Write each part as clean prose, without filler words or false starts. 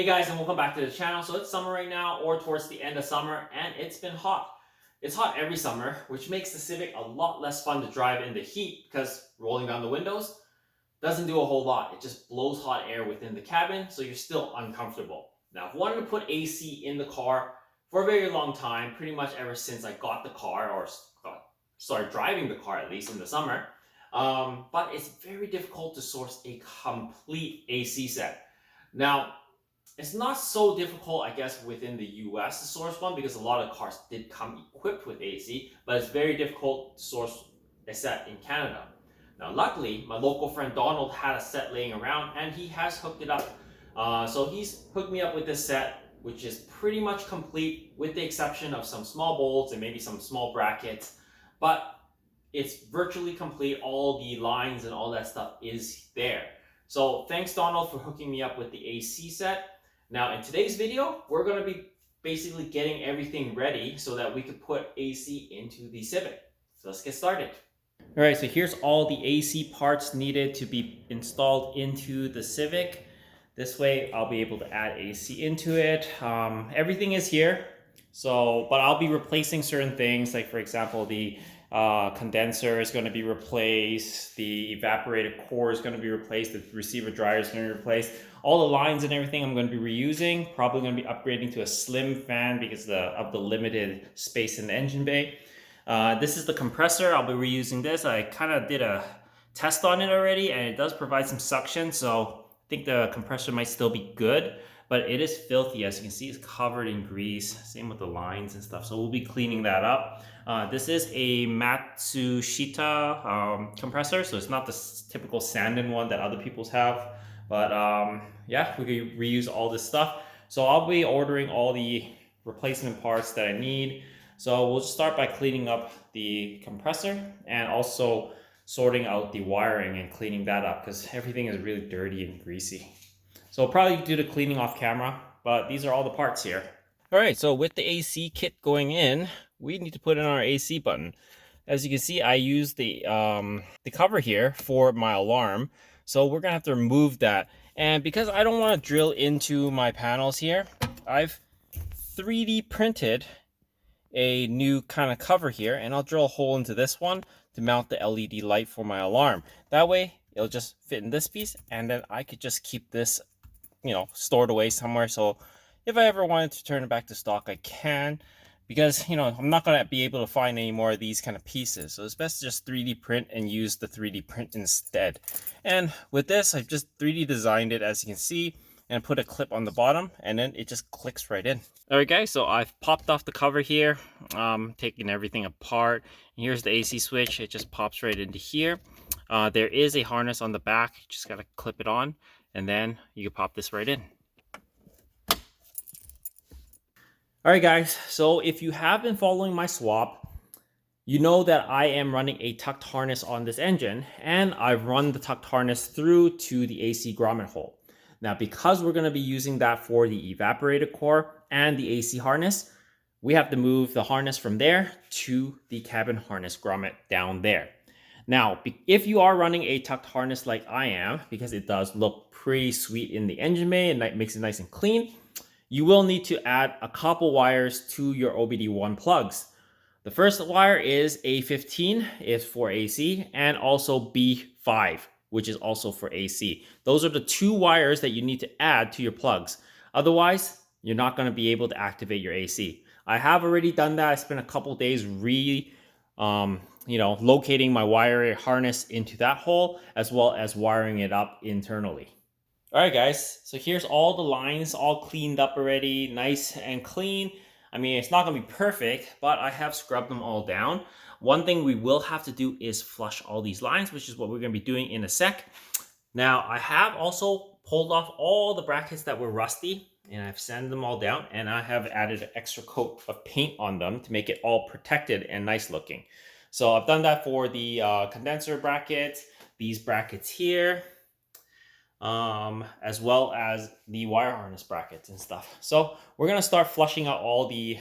Hey guys, and welcome back to the channel. So it's summer right now, or towards the end of summer, and it's been hot. It's hot every summer, which makes the Civic a lot less fun to drive in the heat because rolling down the windows doesn't do a whole lot. It just blows hot air within the cabin, so you're still uncomfortable. Now, I've wanted to put AC in the car for a very long time, pretty much ever since I got the car, or started driving the car at least in the summer. But it's very difficult to source a complete AC set. Now, it's not so difficult, I guess, within the US to source one because a lot of cars did come equipped with AC, but it's very difficult to source a set in Canada. Now, luckily, my local friend Donald had a set laying around and he has hooked it up. So he's hooked me up with this set, which is pretty much complete with the exception of some small bolts and maybe some small brackets, but it's virtually complete. All the lines and all that stuff is there. So thanks, Donald, for hooking me up with the AC set. Now, in today's video, we're going to be basically getting everything ready so that we could put AC into the Civic. So let's get started. All right, so here's all the AC parts needed to be installed into the Civic. This way, I'll be able to add AC into it. Everything is here. So, but I'll be replacing certain things, like for example, the condenser is going to be replaced, the evaporator core is going to be replaced, the receiver dryer is going to be replaced. All the lines and everything I'm going to be reusing. Probably going to be upgrading to a slim fan because of the limited space in the engine bay. This is the compressor. I'll be reusing this. I kind of did a test on it already and it does provide some suction, so I think the compressor might still be good. But it is filthy, as you can see, it's covered in grease. Same with the lines and stuff. So we'll be cleaning that up. This is a Matsushita compressor, so it's not the typical Sanden one that other people's have. But yeah, we can reuse all this stuff. So I'll be ordering all the replacement parts that I need. So we'll just start by cleaning up the compressor and also sorting out the wiring and cleaning that up because everything is really dirty and greasy. So I'll probably do the cleaning off camera, but these are all the parts here. All right, so with the AC kit going in, we need to put in our AC button. As you can see, I use the cover here for my alarm. So we're gonna have to remove that. And because I don't wanna drill into my panels here, I've 3D printed a new kind of cover here, and I'll drill a hole into this one to mount the LED light for my alarm. That way, it'll just fit in this piece, and then I could just keep this, stored away somewhere. So if I ever wanted to turn it back to stock, I can, because, I'm not going to be able to find any more of these kind of pieces. So it's best to just 3D print and use the 3D print instead. And with this, I've just 3D designed it, as you can see, and put a clip on the bottom, and then it just clicks right in. All right, guys, so I've popped off the cover here, taking everything apart. Here's the AC switch. It just pops right into here. There is a harness on the back. You just got to clip it on, and then you can pop this right in. All right, guys, so if you have been following my swap, you know that I am running a tucked harness on this engine, and I've run the tucked harness through to the AC grommet hole. Now, because we're going to be using that for the evaporator core and the AC harness, we have to move the harness from there to the cabin harness grommet down there. Now, if you are running a tucked harness like I am, because it does look pretty sweet in the engine bay and that makes it nice and clean, you will need to add a couple wires to your OBD1 plugs. The first wire is A15, is for AC, and also B5, which is also for AC. Those are the two wires that you need to add to your plugs. Otherwise, you're not going to be able to activate your AC. I have already done that. I spent a couple days locating my wire harness into that hole, as well as wiring it up internally. All right, guys, so here's all the lines all cleaned up already, nice and clean. I mean, it's not going to be perfect, but I have scrubbed them all down. One thing we will have to do is flush all these lines, which is what we're going to be doing in a sec. Now, I have also pulled off all the brackets that were rusty, and I've sanded them all down, and I have added an extra coat of paint on them to make it all protected and nice looking. So I've done that for the condenser bracket, these brackets here, as well as the wire harness brackets and stuff. So we're going to start flushing out all the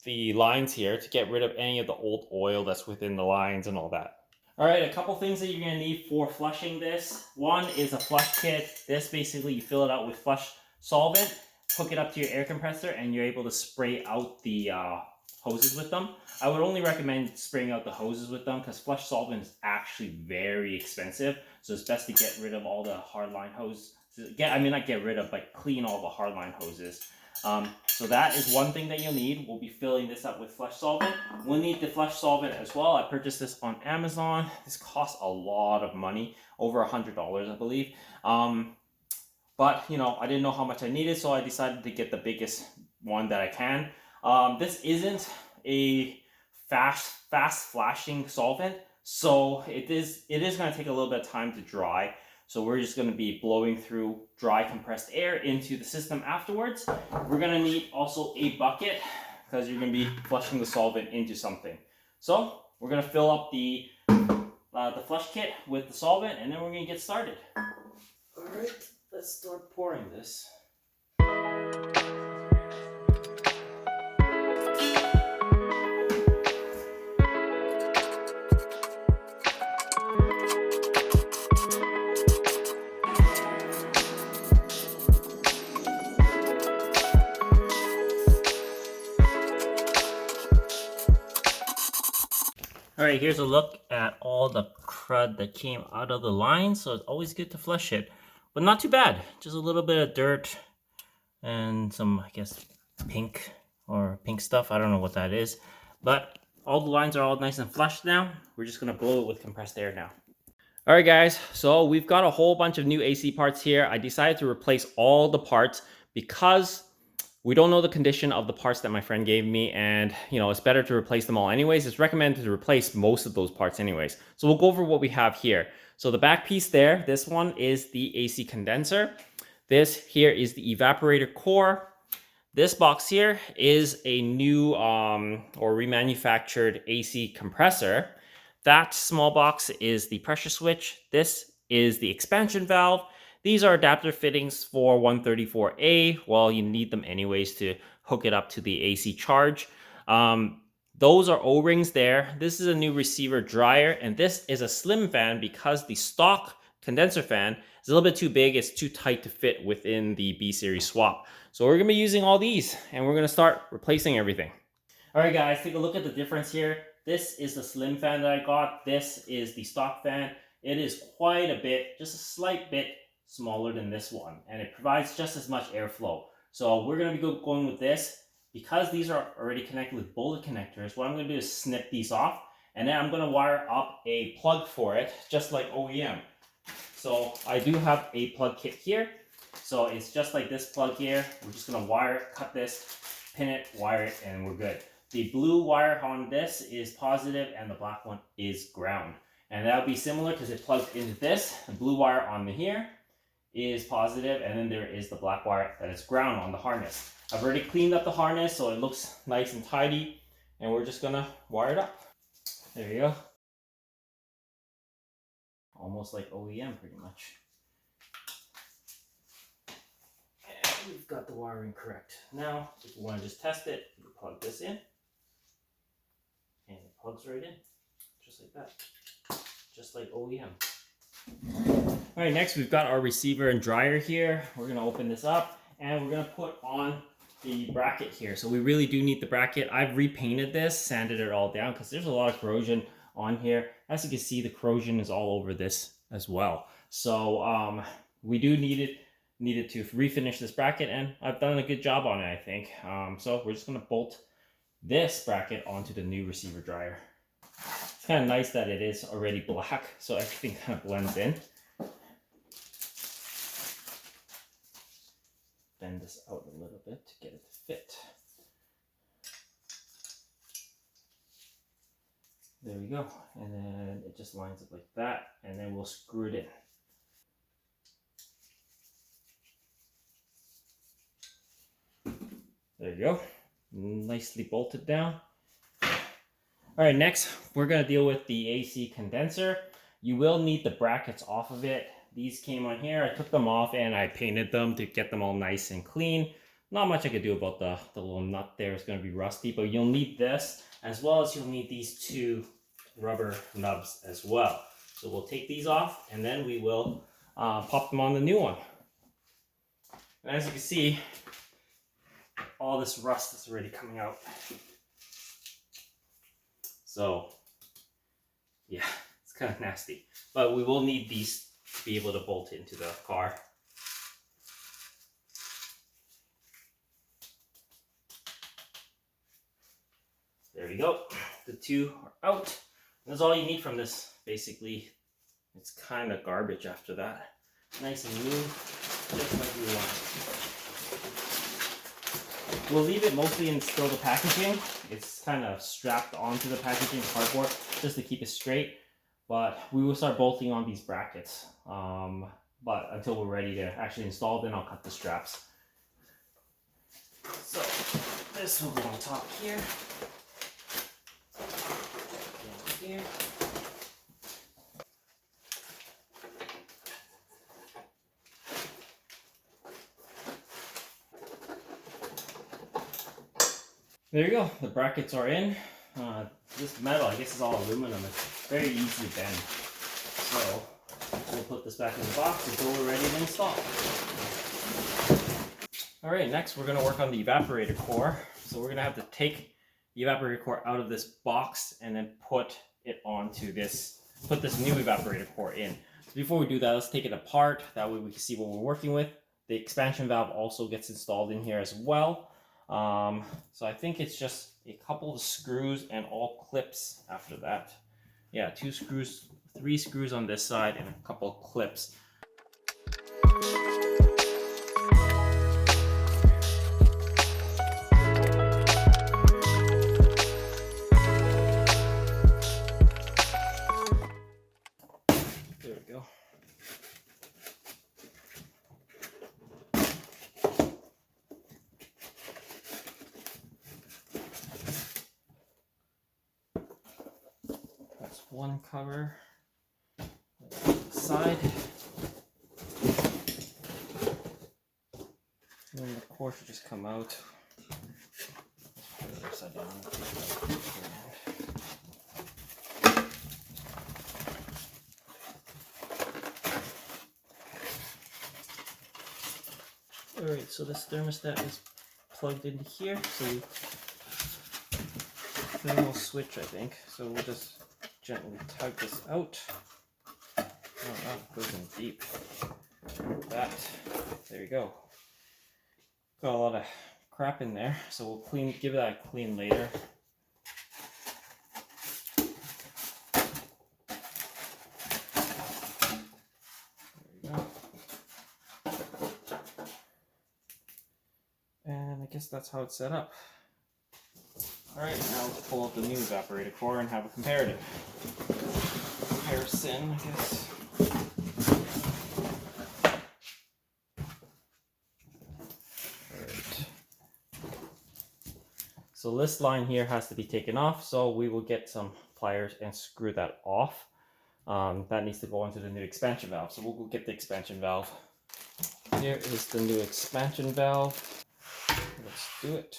lines here to get rid of any of the old oil that's within the lines and all that. All right, a couple things that you're going to need for flushing this. One is a flush kit. This basically you fill it out with solvent, hook it up to your air compressor, and you're able to spray out the hoses with them. I would only recommend spraying out the hoses with them because flush solvent is actually very expensive. So it's best to get rid of all the hardline hoses. Not get rid of, but clean all the hardline hoses. So that is one thing that you'll need. We'll be filling this up with flush solvent. We'll need the flush solvent as well. I purchased this on Amazon. This costs a lot of money, over $100, I believe. But you know, I didn't know how much I needed, so I decided to get the biggest one that I can. This isn't a fast flashing solvent, so it is going to take a little bit of time to dry. So we're just going to be blowing through dry compressed air into the system afterwards. We're going to need also a bucket because you're going to be flushing the solvent into something. So we're going to fill up the flush kit with the solvent, and then we're going to get started. All right, let's start pouring this. Alright, here's a look at all the crud that came out of the line, so it's always good to flush it. But not too bad, just a little bit of dirt and some, I guess, pink stuff. I don't know what that is. But all the lines are all nice and flushed now. We're just going to blow it with compressed air now. Alright guys, so we've got a whole bunch of new AC parts here. I decided to replace all the parts because we don't know the condition of the parts that my friend gave me, and you know, it's better to replace them all anyways. It's recommended to replace most of those parts anyways. So we'll go over what we have here. So the back piece there, this one is the AC condenser. This here is the evaporator core. This box here is a new or remanufactured AC compressor. That small box is the pressure switch. This is the expansion valve. These are adapter fittings for 134A. Well, you need them anyways to hook it up to the AC charge. Those are O-rings there. This is a new receiver dryer, and this is a slim fan because the stock condenser fan is a little bit too big. It's too tight to fit within the B series swap. So we're going to be using all these, and we're going to start replacing everything. All right, guys, take a look at the difference here. This is the slim fan that I got. This is the stock fan. It is quite a bit, just a slight bit smaller than this one, and it provides just as much airflow. So we're going to be going with this. Because these are already connected with bullet connectors, what I'm going to do is snip these off, and then I'm going to wire up a plug for it, just like OEM. So I do have a plug kit here. So it's just like this plug here. We're just going to cut this, pin it, wire it, and we're good. The blue wire on this is positive, and the black one is ground. And that'll be similar because it plugs into this. The blue wire on the here is positive, and then there is the black wire that is ground on the harness. I've already cleaned up the harness so it looks nice and tidy, and we're just gonna wire it up. There you go. Almost like OEM pretty much. And we've got the wiring correct. Now, if you want to just test it, you plug this in, and it plugs right in, just like that. Just like OEM. All right, next we've got our receiver and dryer here. We're gonna open this up, and we're gonna put on the bracket here. So we really do need the bracket. I've repainted this, sanded it all down because there's a lot of corrosion on here. As you can see, the corrosion is all over this as well. So we do needed to refinish this bracket, and I've done a good job on it, I think. So we're just gonna bolt this bracket onto the new receiver dryer. It's kind of nice that it is already black, so everything kind of blends in. Bend this out a little bit to get it to fit. There we go. And then it just lines up like that, and then we'll screw it in. There you go. Nicely bolted down. All right, next we're going to deal with the AC condenser. You will need the brackets off of it. These came on here. I took them off and I painted them to get them all nice and clean. Not much I could do about the little nut there. It's going to be rusty, but you'll need this, as well as you'll need these two rubber nubs as well. So we'll take these off, and then we will pop them on the new one. And as you can see, all this rust is already coming out. So yeah, it's kind of nasty. But we will need these to be able to bolt into the car. There you go. The two are out. And that's all you need from this, basically. It's kind of garbage after that. Nice and new, just like we want. We'll leave it mostly in still the packaging. It's kind of strapped onto the packaging cardboard just to keep it straight. But we will start bolting on these brackets. But until we're ready to actually install, then I'll cut the straps. So this will go on top here. Here. There you go, the brackets are in. This metal, I guess, is all aluminum. It's very easy to bend. So we'll put this back in the box until we're ready to install. Alright, next we're going to work on the evaporator core. So we're going to have to take the evaporator core out of this box and then put it onto this, put this new evaporator core in. So before we do that, let's take it apart. That way we can see what we're working with. The expansion valve also gets installed in here as well. So I think it's just a couple of screws and all clips after that. Yeah, 2 screws, 3 screws on this side and a couple of clips. There we go. That's one cover. Side. And then the core should just come out. Put it upside down. Alright, so this thermostat is plugged into here, so then we'll switch, I think. So we'll just gently tug this out. Oh, that goes in deep. Like that. There you go. Got a lot of crap in there, so we'll clean, give that a clean later. There you go. And I guess that's how it's set up. Alright, now let's pull out the new evaporator core and have a comparison, I guess. Alright. So this line here has to be taken off, so we will get some pliers and screw that off. That needs to go onto the new expansion valve, so we'll go get the expansion valve. Here is the new expansion valve. Let's do it.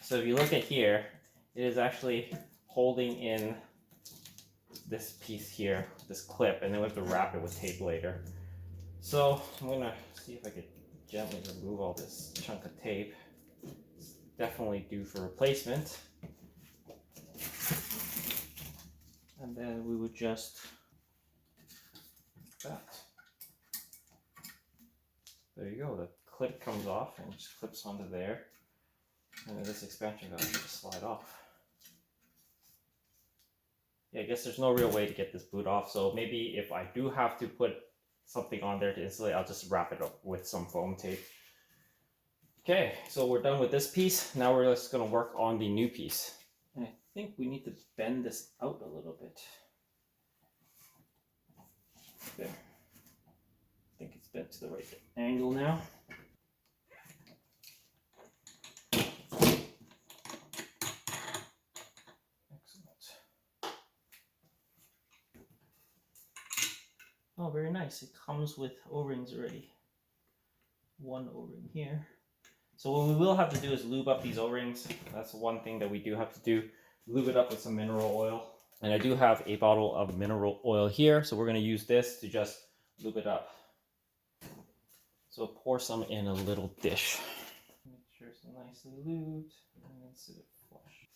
So if you look at here, it is actually holding in this piece here, this clip, and then we have to wrap it with tape later. So I'm gonna see if I could gently remove all this chunk of tape. It's definitely due for replacement. And then we would just like that. There you go, the clip comes off and just clips onto there. And then this expansion valve will just slide off. Yeah, I guess there's no real way to get this boot off, so maybe if I do have to put something on there to insulate, I'll just wrap it up with some foam tape. Okay, so we're done with this piece. Now we're just going to work on the new piece. And I think we need to bend this out a little bit. There. I think it's bent to the right angle now. Oh, very nice. It comes with O-rings already. One O-ring here. So what we will have to do is lube up these O-rings. That's one thing that we do have to do. Lube it up with some mineral oil. And I do have a bottle of mineral oil here, so we're going to use this to just lube it up. So pour some in a little dish. Make sure it's nicely lubed and then sit it flush.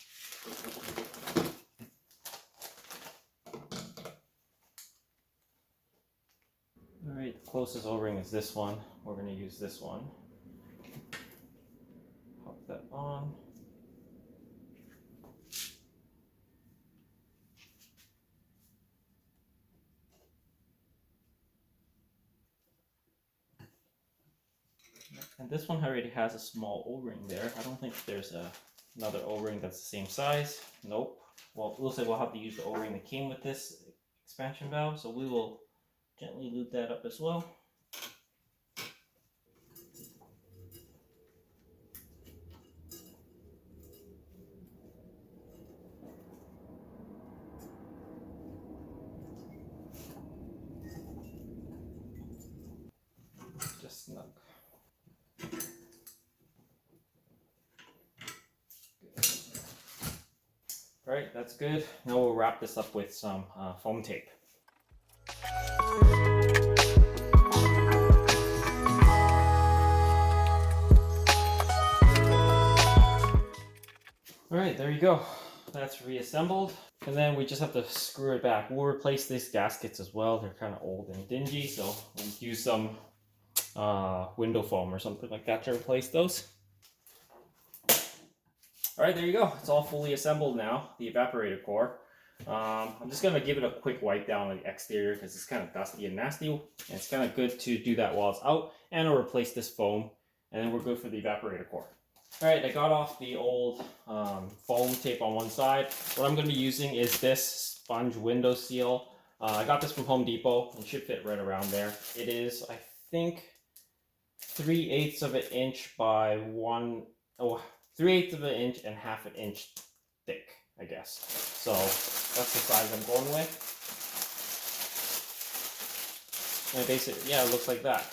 Alright, the closest O-ring is this one. We're going to use this one. Pop that on. And this one already has a small O-ring there. I don't think there's another O-ring that's the same size. Nope. Well, it looks like we'll have to use the O-ring that came with this expansion valve, so we will gently lube that up as well. Just snug. Alright, that's good. Now we'll wrap this up with some foam tape. Alright, there you go. That's reassembled. And then we just have to screw it back. We'll replace these gaskets as well. They're kind of old and dingy, so we'll use some window foam or something like that to replace those. Alright, there you go. It's all fully assembled now, the evaporator core. I'm just going to give it a quick wipe down on the exterior because it's kind of dusty and nasty. And it's kind of good to do that while it's out. And I'll replace this foam. And then we're good for the evaporator core. Alright, I got off the old foam tape on one side. What I'm going to be using is this sponge window seal. I got this from Home Depot. It should fit right around there. It is, I think, 3/8 of an inch by 3/8 of an inch and 1/2 an inch thick, I guess. So that's the size I'm going with. And basically, yeah, it looks like that.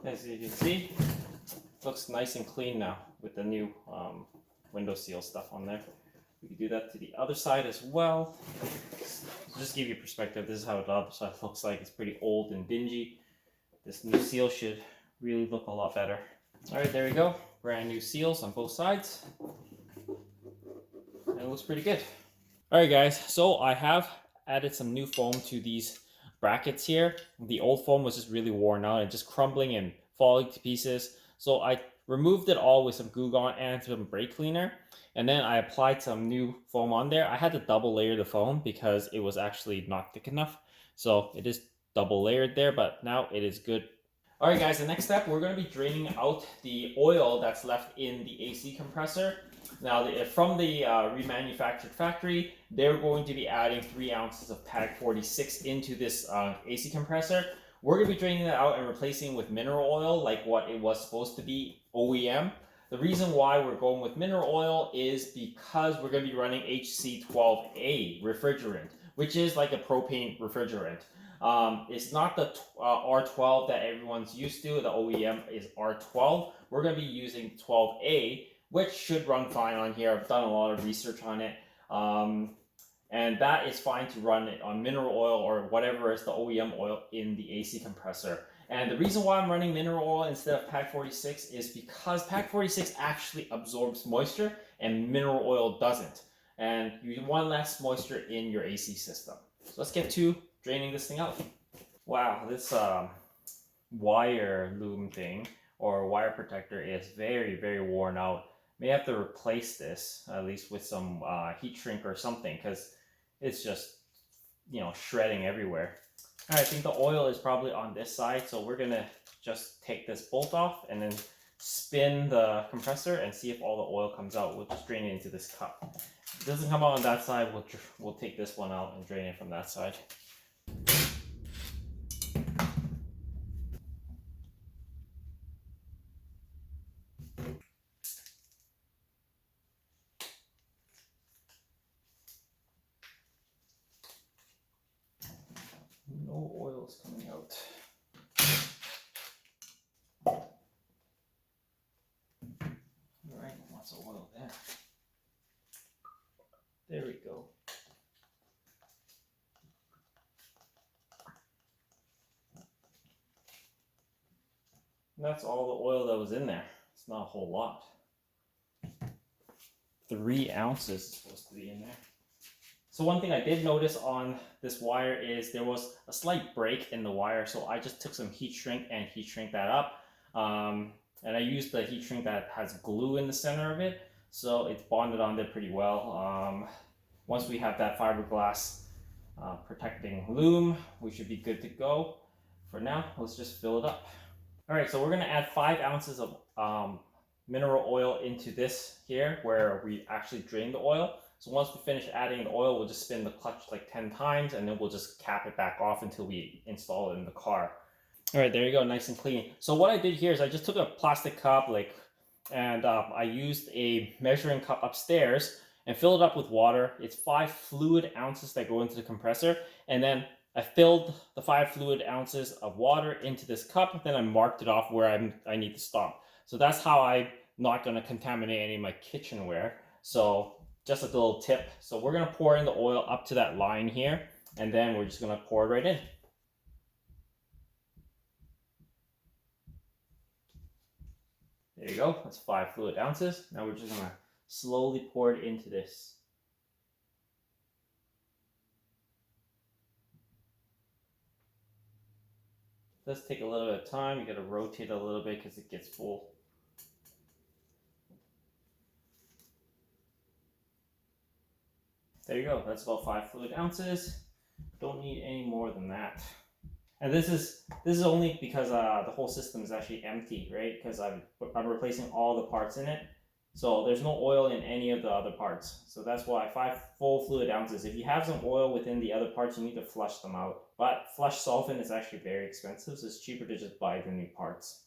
As you can see, looks nice and clean now with the new window seal stuff on there. We can do that to the other side as well. So just to give you perspective, this is how the other side looks like. It's pretty old and dingy. This new seal should really look a lot better. Alright, there we go. Brand new seals on both sides. And it looks pretty good. Alright guys, so I have added some new foam to these brackets here. The old foam was just really worn out and just crumbling and falling to pieces. So I removed it all with some Goo Gone and some brake cleaner. And then I applied some new foam on there. I had to double layer the foam because it was actually not thick enough. So it is double layered there, but now it is good. Alright guys, the next step, we're going to be draining out the oil that's left in the AC compressor. Now, from the remanufactured factory, they're going to be adding 3 ounces of PAG 46 into this AC compressor. We're going to be draining that out and replacing it with mineral oil like what it was supposed to be, OEM. The reason why we're going with mineral oil is because we're going to be running HC12A refrigerant, which is like a propane refrigerant. It's not the R12 that everyone's used to. The OEM is R12. We're going to be using 12A, which should run fine on here. I've done a lot of research on it. And that is fine to run it on mineral oil or whatever is the OEM oil in the AC compressor. And the reason why I'm running mineral oil instead of PAG 46 is because PAG 46 actually absorbs moisture and mineral oil doesn't. And you want less moisture in your AC system. So let's get to draining this thing out. Wow, this wire loom thing or wire protector is very, very worn out. May have to replace this at least with some heat shrink or something because it's just, you know, shredding everywhere. All right, I think the oil is probably on this side, so we're gonna just take this bolt off and then spin the compressor and see if all the oil comes out. We'll just drain it into this cup. If it doesn't come out on that side, we'll take this one out and drain it from that side. No oil is coming out. All right, lots of oil there. There we go. And that's all the oil that was in there. It's not a whole lot. 3 ounces is supposed to be in there. So one thing I did notice on this wire is there was a slight break in the wire, so I just took some heat shrink and heat shrink that up. And I used the heat shrink that has glue in the center of it, so it's bonded on there pretty well. Once we have that fiberglass protecting loom, we should be good to go. For now, let's just fill it up. All right, so we're gonna add 5 ounces of mineral oil into this here where we actually drain the oil. So once we finish adding the oil, we'll just spin the clutch like 10 times and then we'll just cap it back off until we install it in the car. All right, there you go, nice and clean. So what I did here is I just took a plastic cup and I used a measuring cup upstairs and filled it up with water. It's 5 fluid ounces that go into the compressor. And then I filled the 5 fluid ounces of water into this cup. Then I marked it off where I need to stop. So that's how I'm not gonna contaminate any of my kitchenware. So just a little tip. So we're gonna pour in the oil up to that line here, and then we're just gonna pour it right in. There you go, that's 5 fluid ounces. Now we're just gonna slowly pour it into this. It does take a little bit of time. You gotta rotate it a little bit because it gets full. There you go, that's about 5 fluid ounces. Don't need any more than that. And this is only because the whole system is actually empty, right? Because I'm replacing all the parts in it. So there's no oil in any of the other parts. So that's why 5 full fluid ounces. If you have some oil within the other parts, you need to flush them out. But flush solvent is actually very expensive, so it's cheaper to just buy the new parts.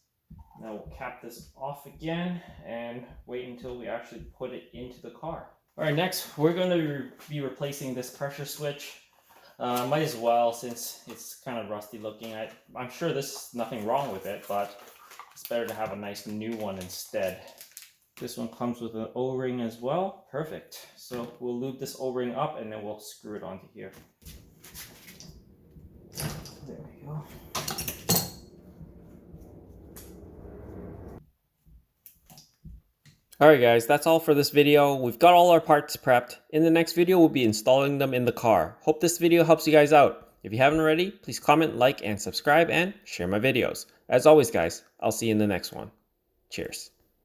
Now we'll cap this off again and wait until we actually put it into the car. All right, next we're going to be replacing this pressure switch. Might as well, since it's kind of rusty looking. I'm sure there's nothing wrong with it, but it's better to have a nice new one instead. This one comes with an O-ring as well. Perfect. So we'll lube this O-ring up and then we'll screw it onto here. There we go. Alright guys, that's all for this video. We've got all our parts prepped. In the next video, we'll be installing them in the car. Hope this video helps you guys out. If you haven't already, please comment, like, and subscribe, and share my videos. As always guys, I'll see you in the next one. Cheers.